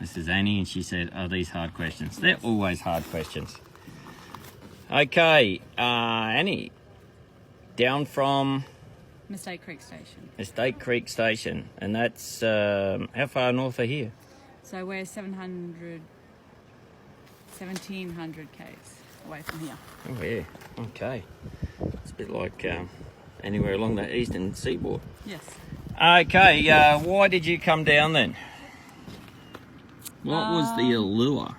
This is Annie, and she said, "Are these hard questions?" They're always hard questions. Okay, Annie, down from Mistake Creek Station. Estate Creek Station, and that's how far north of here? So we're 1,700 k's away from here. Oh yeah, okay. It's a bit like anywhere along the eastern seaboard. Yes. Okay, why did you come down then? What was the allure?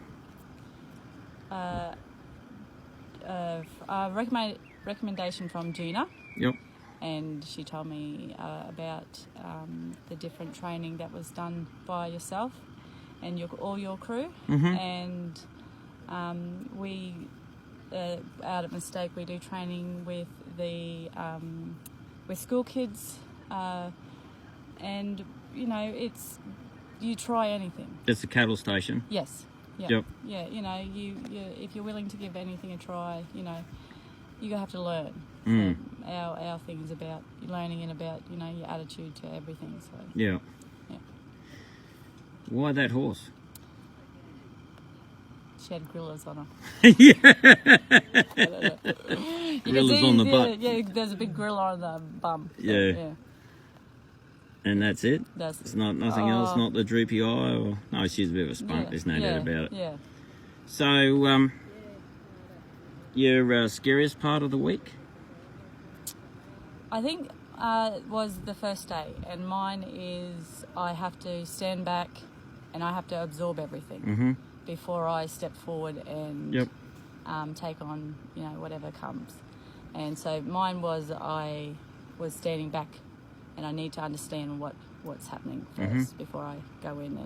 Recommendation from Gina. Yep. And she told me about the different training that was done by yourself and all your crew. Mm-hmm. And we, out at Mistake, we do training with the with school kids, and you know, you try anything. It's a cattle station. Yes. Yeah. Yep. Yeah. You know, you if you're willing to give anything a try, you know, you have to learn. Mm. So our thing is about learning and about, you know, your attitude to everything. So Yeah. yeah. Why that horse? She had grillers on her. Yeah. You Grillers on the butt. Yeah, there's a big grill on the bum. So, Yeah. Yeah. And that's it? That's It's not nothing else, not the droopy eye? Or no, she's a bit of a spunk, there's no doubt about it. Yeah. So, your scariest part of the week? I think was the first day, and mine is I have to stand back and I have to absorb everything before I step forward and take on, you know, whatever comes. And so mine was I was standing back and I need to understand what's happening first before I go in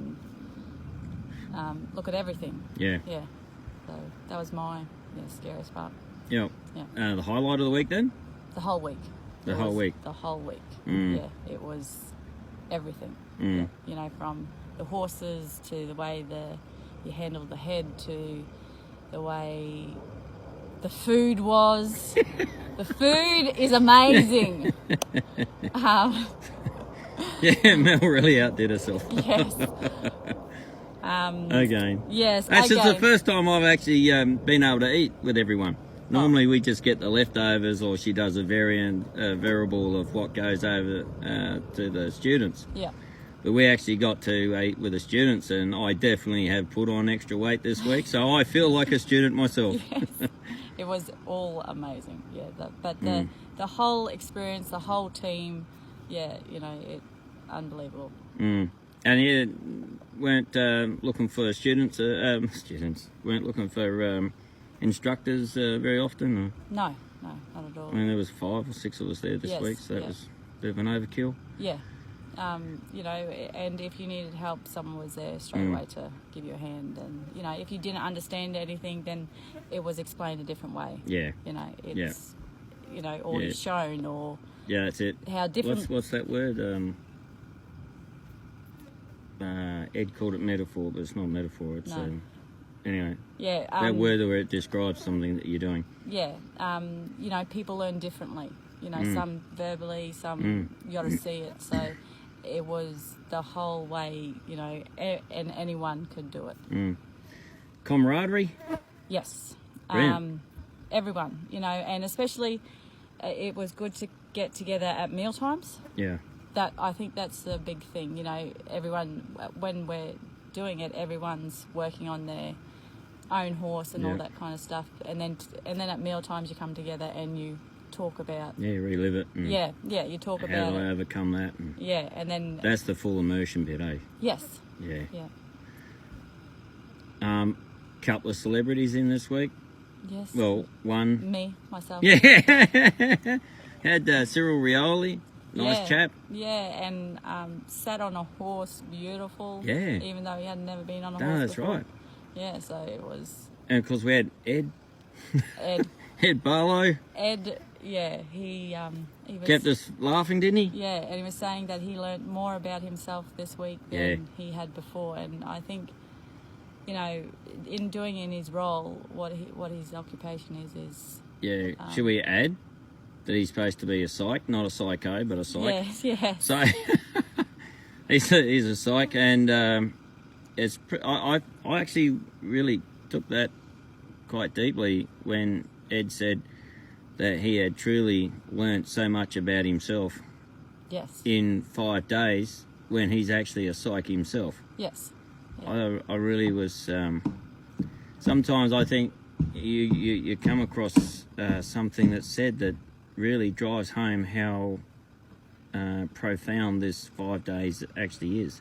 and look at everything. Yeah. Yeah. So that was my scariest part. Yep. Yeah. The highlight of the week then? The whole week. The whole week? The whole week. Mm. Yeah. It was everything. Mm. Yeah. You know, from the horses to the way you handled the head to the way the food was. The food is amazing. Yeah, Mel really outdid herself. Yes. Again. Yes. That's just again. the first time I've actually been able to eat with everyone. Normally we just get the leftovers, or she does a variable of what goes over to the students. Yeah. But we actually got to eat with the students, and I definitely have put on extra weight this week, so I feel like a student myself. Yes. It was all amazing. Yeah. The whole experience, the whole team, yeah, you know, unbelievable. Mm. And you weren't looking for students weren't looking for instructors very often? Or? No, not at all. I mean, there was 5 or 6 of us there this week, so that was a bit of an overkill. Yeah. You know, and if you needed help, someone was there straight away to give you a hand. And, you know, if you didn't understand anything, then it was explained a different way. Yeah. You know, it's, you know, or shown, or... Yeah, that's it. How different... What's that word? Ed called it metaphor, but it's not a metaphor. It's anyway. Yeah. That word where it describes something that you're doing. Yeah. You know, people learn differently. You know, some verbally, some you got to see it. So it was the whole way, you know, and anyone could do it. Mm. Camaraderie? Yes. Brilliant. Everyone, you know, and especially it was good to get together at mealtimes. Yeah. I think that's the big thing, you know, everyone, when we're doing it, everyone's working on their own horse and all that kind of stuff. And then at mealtimes you come together and you talk about... Yeah, relive it. Yeah, you talk about how do I it. overcome that? And Yeah, and then... that's the full immersion bit, eh? Yes. Yeah. Yeah. Couple of celebrities in this week. Yes. Well, one. Me, myself. Yeah. Had Cyril Rioli. Nice chap. Yeah, and sat on a horse, beautiful. Yeah. Even though he had never been on a horse No, that's before. right. Yeah, so it was... And of course we had Ed. Ed. Ed Barlow. Ed, yeah, he was... Kept us laughing, didn't he? Yeah, and he was saying that he learnt more about himself this week than he had before. And I think, you know, in his role, what his occupation is... Yeah. Should we add that he's supposed to be a psych, not a psycho, but a psych? Yes. So he's a psych, and I actually really took that quite deeply when Ed said that he had truly learnt so much about himself. Yes. In 5 days, when he's actually a psych himself. Yes. Yeah. I really was. Sometimes I think you come across something that's said that really drives home how profound this 5 days actually is.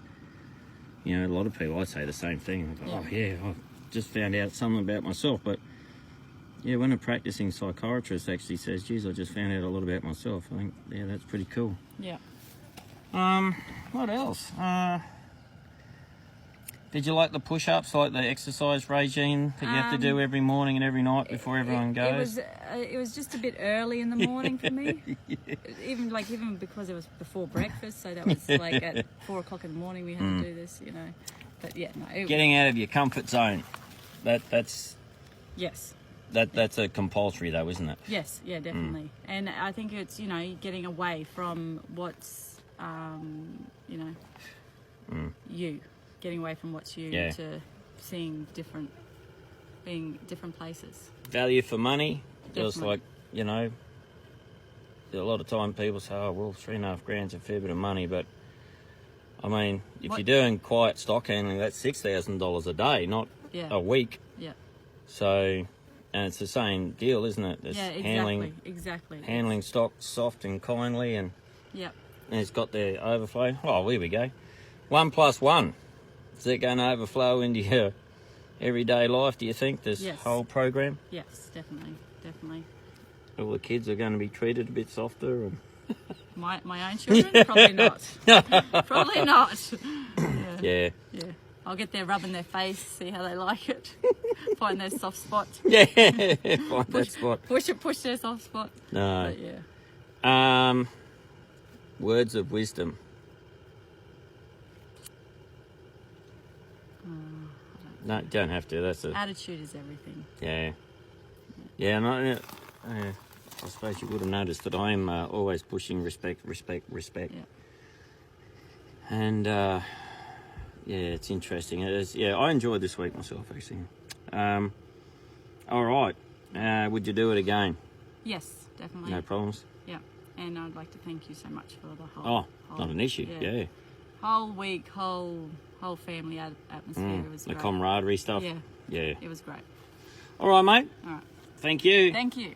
You know, a lot of people, I say the same thing. Oh yeah, I just found out something about myself. But yeah, when a practicing psychiatrist actually says, geez, I just found out a lot about myself, I think, yeah, that's pretty cool. Yeah. What else? Did you like the push-ups, like the exercise regime that you have to do every morning and every night before everyone goes? It was just a bit early in the morning for me. Even because it was before breakfast, so that was like at 4 o'clock in the morning we had to do this, you know. But yeah, no. Getting out of your comfort zone, that's yes. That's a compulsory though, isn't it? Yes, yeah, definitely. And I think it's, you know, getting away from what's, you know, you. Getting away from what's you to being different places. Value for money. Definitely. Just like, you know, a lot of time people say, oh, well, $3.5 grand's a fair bit of money, but I mean, if you're doing quiet stock handling, that's $6,000 a day, not a week. Yeah. So, and it's the same deal, isn't it? It's exactly. Handling stock soft and kindly, and it's got the overflow. Oh, here we go. 1 + 1. Is it going to overflow into your everyday life, do you think, this whole program? Yes, definitely. All the kids are going to be treated a bit softer? And... my own children? Probably not. Probably not. Yeah. I'll get there rubbing their face, see how they like it. Find their soft spot. Yeah, find that spot. Push their soft spot. No. But yeah. Words of wisdom. No, don't have to. That's attitude is everything. Yeah. And I suppose you would have noticed that I'm always pushing respect. Yeah. And yeah, it's interesting. It is. Yeah, I enjoyed this week myself actually. All right. Would you do it again? Yes, definitely. No problems. Yeah, and I'd like to thank you so much for the whole. Not an issue. Yeah. Whole week, whole family atmosphere. It was the great. camaraderie stuff. Yeah. Yeah. It was great. All right, mate. All right. Thank you. Thank you.